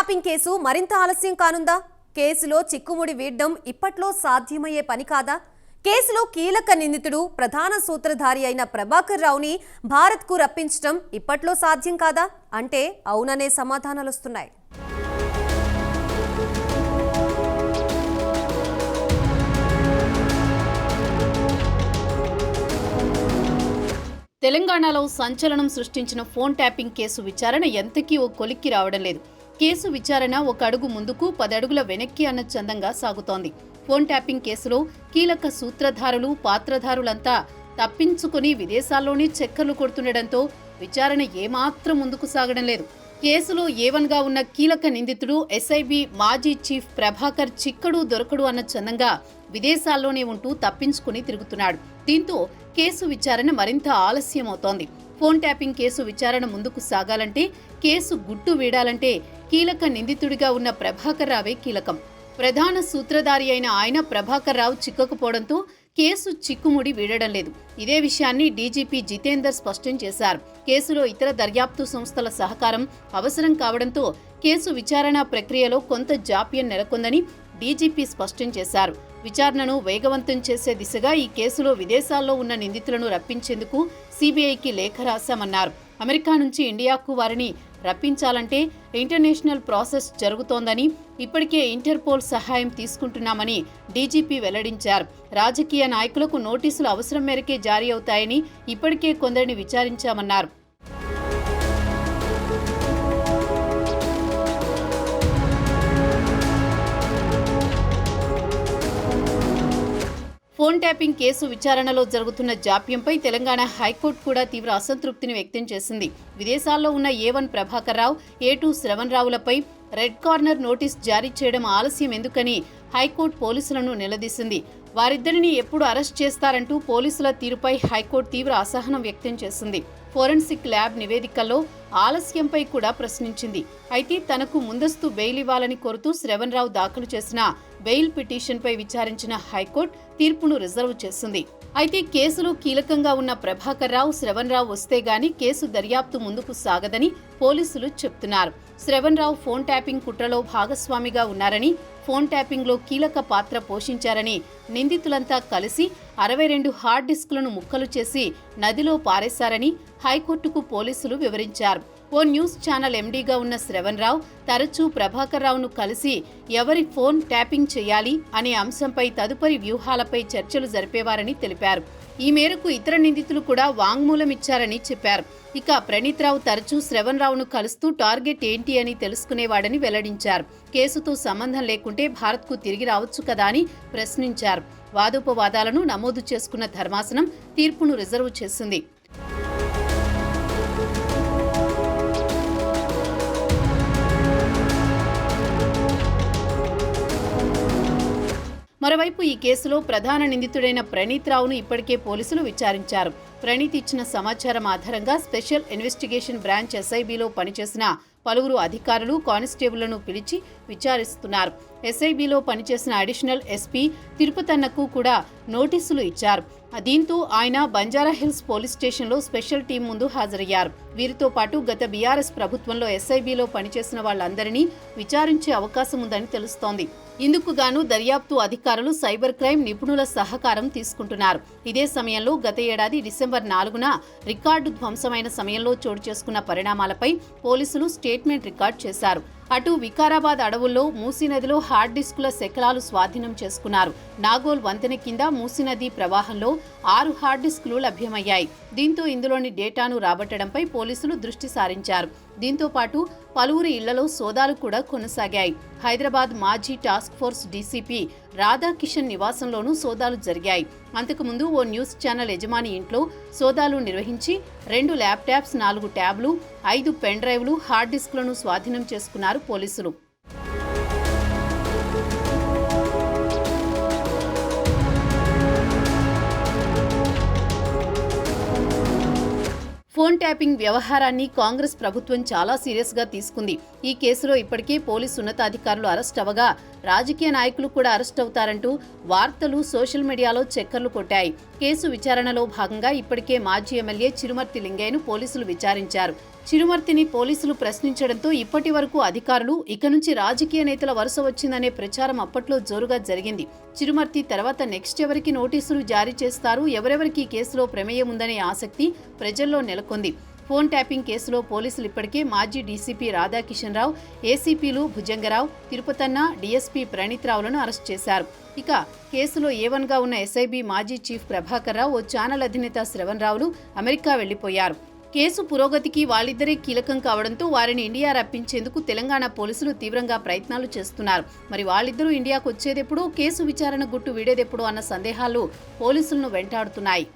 Tapping case మరింత ఆలస్యం కానుందా? కేసులో చిక్కుముడి వీడడం ఇప్పట్లో సాధ్యమయ్యే పని కాదా? కేసులో కీలక నిందితుడు ప్రధాన సూత్రధారి అయిన ప్రభాకర్ రావుని భారత్కు రప్పించడం ఇప్పట్లో సాధ్యం కాదా అంటే అవుననే సమాధానాలు వస్తున్నాయి. తెలంగాణలో సంచలనం సృష్టించిన ఫోన్ ట్యాపింగ్ కేసు విచారణ ఎంతకీ ఓ కొలిక్కి రావడం లేదు. కేసు విచారణ ఒక అడుగు ముందుకు 10 అడుగుల వెనక్కి అన్న చందంగా సాగుతోంది. ఫోన్ ట్యాపింగ్ కేసులో కీలక సూత్రధారులు పాత్రధారులంతా తప్పించుకుని విదేశాల్లోనే చక్కర్లు కొడుతుండటంతో విచారణ ఏమాత్రం ముందుకు సాగడం లేదు. కేసులో ఏవన్గా ఉన్న కీలక నిందితుడు ఎస్ఐబి మాజీ చీఫ్ ప్రభాకర్ చిక్కడు దొరకడు అన్న చందంగా విదేశాల్లోనే ఉంటూ తప్పించుకుని తిరుగుతున్నాడు. దీంతో కేసు విచారణ మరింత ఆలస్యమవుతోంది. ఫోన్ ట్యాపింగ్ కేసు విచారణ ముందుకు సాగాలంటే, కేసు గుట్టు వీడాలంటే కీలక నిందితుడిగా ఉన్న ప్రభాకర్ రావే కీలకం. ప్రధాన సూత్రధారి అయిన ఆయన ప్రభాకర్ రావు చిక్కకపోవడంతో కేసు చిక్కుముడి వీడడం లేదు. ఇదే విషయాన్ని డీజీపీ జితేందర్ స్పష్టం చేశారు. కేసులో ఇతర దర్యాప్తు సంస్థల సహకారం అవసరం కావడంతో కేసు విచారణ ప్రక్రియలో కొంత జాప్యం నెలకొందని డీజీపీ స్పష్టం చేశారు. విచారణను వేగవంతం చేసే దిశగా ఈ కేసులో విదేశాల్లో ఉన్న నిందితులను రప్పించేందుకు సీబీఐకి లేఖ రాశామన్నారు. అమెరికా నుంచి ఇండియాకు వారిని రప్పించాలంటే ఇంటర్నేషనల్ ప్రాసెస్ జరుగుతోందని, ఇప్పటికే ఇంటర్పోల్ సహాయం తీసుకుంటున్నామని డీజీపీ వెల్లడించారు. రాజకీయ నాయకులకు నోటీసులు అవసరం మేరకే జారీ అవుతాయని ఇప్పటికే కొందరిని విచారించామన్నారు. ఫోన్ ట్యాపింగ్ కేసు విచారణలో జరుగుతున్న జాప్యంపై తెలంగాణ హైకోర్టు కూడా తీవ్ర అసంతృప్తిని వ్యక్తం చేసింది. విదేశాల్లో ఉన్న A1 ప్రభాకర్ రావు, A2 శ్రవణ్ రావులపై రెడ్ కార్నర్ నోటీస్ జారీ చేయడం ఆలస్యం ఎందుకని హైకోర్టు పోలీసులను నిలదీసింది. వారిద్దరిని ఎప్పుడు అరెస్ట్ చేస్తారంటూ పోలీసుల తీరుపై హైకోర్టు తీవ్ర అసహనం వ్యక్తం చేసింది. ఫోరెన్సిక్ ల్యాబ్ నివేదికల్లో ఆలస్యంపై కూడా ప్రశ్నించింది. అయితే తనకు ముందస్తు బెయిల్ ఇవ్వాలని కోరుతూ శ్రవణ్ రావు దాఖలు చేసిన బెయిల్ పిటిషన్పై విచారించిన హైకోర్టు తీర్పును రిజర్వ్ చేసింది. అయితే కేసులో కీలకంగా ఉన్న ప్రభాకర్ రావు, శ్రవణ్ రావు వస్తే గాని కేసు దర్యాప్తు ముందుకు సాగదని పోలీసులు చెప్తున్నారు. శ్రవణ్ రావు ఫోన్ ట్యాపింగ్ కుట్రలో భాగస్వామిగా ఉన్నారని, ఫోన్ ట్యాపింగ్లో కీలక పాత్ర పోషించారని, నిందితులంతా కలిసి 62 హార్డ్ డిస్కులను ముక్కలు చేసి నదిలో పారేశారని హైకోర్టుకు పోలీసులు వివరించారు. ఓ న్యూస్ ఛానల్ ఎండీగా ఉన్న శ్రవణ్ రావు తరచూ ప్రభాకర్ రావును కలిసి ఎవరి ఫోన్ ట్యాపింగ్ చేయాలి అనే అంశంపై తదుపరి వ్యూహాలపై చర్చలు జరిపేవారని తెలిపారు. ఈ మేరకు ఇతర నిందితులు కూడా వాంగ్మూలం ఇచ్చారని చెప్పారు. ఇక ప్రణీత్ రావు తరచూ శ్రవణ్ రావును కలుస్తూ టార్గెట్ ఏంటి అని తెలుసుకునేవాడని వెల్లడించారు. కేసుతో సంబంధం లేకుంటే భారత్కు తిరిగి రావచ్చు కదా అని ప్రశ్నించారు. వాదోపవాదాలను నమోదు చేసుకున్న ధర్మాసనం తీర్పును రిజర్వ్ చేసింది. మరోవైపు ఈ కేసులో ప్రధాన నిందితుడైన ప్రణీత్ రావును ఇప్పటికే పోలీసులు విచారించారు. ప్రణీత్ ఇచ్చిన సమాచారం ఆధారంగా స్పెషల్ ఇన్వెస్టిగేషన్ బ్రాంచ్ ఎస్ఐబిలో పనిచేసిన పలువురు అధికారులు, కానిస్టేబుళ్లను పిలిచి విచారిస్తున్నారు. ఎస్ఐబిలో పనిచేసిన అడిషనల్ ఎస్పీ తిరుపతన్నకు కూడా నోటీసులు ఇచ్చారు. దీంతో ఆయన బంజారాహిల్స్ పోలీస్ స్టేషన్లో స్పెషల్ టీం ముందు హాజరయ్యారు. వీరితో పాటు గత బీఆర్ఎస్ ప్రభుత్వంలో ఎస్ఐబిలో పనిచేసిన వాళ్ళందరినీ విచారించే అవకాశం ఉందని తెలుస్తోంది. ఇందుకు గాను దర్యాప్తు అధికారులు సైబర్ క్రైమ్ నిపుణుల సహకారం తీసుకుంటున్నారు. ఇదే సమయంలో గత ఏడాది డిసెంబర్ 4న రికార్డు ధ్వంసమైన సమయంలో చోటు చేసుకున్న పరిణామాలపై పోలీసులు స్టేట్మెంట్ రికార్డు చేశారు. అటు వికారాబాద్ అడవుల్లో మూసీనదిలో హార్డ్ డిస్కుల శకలాలు స్వాధీనం చేసుకున్నారు. నాగోల్ వంతెన కింద మూసీనది ప్రవాహంలో 6 హార్డ్ డిస్కులు లభ్యమయ్యాయి. దీంతో ఇందులోని డేటాను రాబట్టడంపై పోలీసులు దృష్టి సారించారు. దీంతో పాటు పలువురు ఇళ్లలో సోదాలు కూడా కొనసాగాయి. హైదరాబాద్ మాజీ టాస్క్ ఫోర్స్ డీసీపీ రాధాకిషన్ నివాసంలోనూ సోదాలు జరిగాయి. అంతకుముందు ఓ న్యూస్ ఛానల్ యజమాని ఇంట్లో సోదాలు నిర్వహించి 2 ల్యాప్టాప్స్, 4 ట్యాబ్లు, 5 పెన్ డ్రైవ్లు, హార్డ్ డిస్కులను స్వాధీనం చేసుకున్నారు పోలీసులు. ఫోన్ ట్యాపింగ్ వ్యవహారాన్ని కాంగ్రెస్ ప్రభుత్వం చాలా సీరియస్గా తీసుకుంది. ఈ కేసులో ఇప్పటికే పోలీసు ఉన్నతాధికారులు అరెస్ట్ అవగా రాజకీయ నాయకులు కూడా అరెస్ట్ అవుతారంటూ వార్తలు సోషల్ మీడియాలో చక్కర్లు కొట్టాయి. కేసు విచారణలో భాగంగా ఇప్పటికే మాజీ ఎమ్మెల్యే చిరుమర్తి లింగయ్యను పోలీసులు విచారించారు. చిరుమర్తిని పోలీసులు ప్రశ్నించడంతో ఇప్పటి వరకు అధికారులు ఇక నుంచి రాజకీయ నేతల వరుస వచ్చిందనే ప్రచారం అప్పట్లో జోరుగా జరిగింది. చిరుమర్తి తర్వాత నెక్స్ట్ ఎవరికి నోటీసులు జారీ చేస్తారు, ఎవరెవరికి కేసులో ప్రమేయం ఉందనే ఆసక్తి ప్రజల్లో నెలకొంది. ఫోన్ ట్యాపింగ్ కేసులో పోలీసులు ఇప్పటికే మాజీ డీసీపీ రాధాకిషన్ రావు, ఏసీపీలు భుజంగరావు, తిరుపతన్న, డీఎస్పీ ప్రణీత్ రావులను అరెస్ట్ చేశారు. ఇక కేసులో A1గా ఉన్న ఎస్ఐబీ మాజీ చీఫ్ ప్రభాకర్ రావు, ఓ ఛానల్ అధినేత శ్రవణ్ రావులు అమెరికా వెళ్లిపోయారు. కేసు పురోగతికి వాళ్ళిద్దరే కీలకం కావడంతో వారిని ఇండియా రప్పించేందుకు తెలంగాణ పోలీసులు తీవ్రంగా ప్రయత్నాలు చేస్తున్నారు. మరి వాళ్ళిద్దరూ ఇండియాకు వచ్చేదెప్పుడు, కేసు విచారణ గుట్టు వీడేదెప్పుడు అన్న సందేహాలు పోలీసులను వెంటాడుతున్నాయి.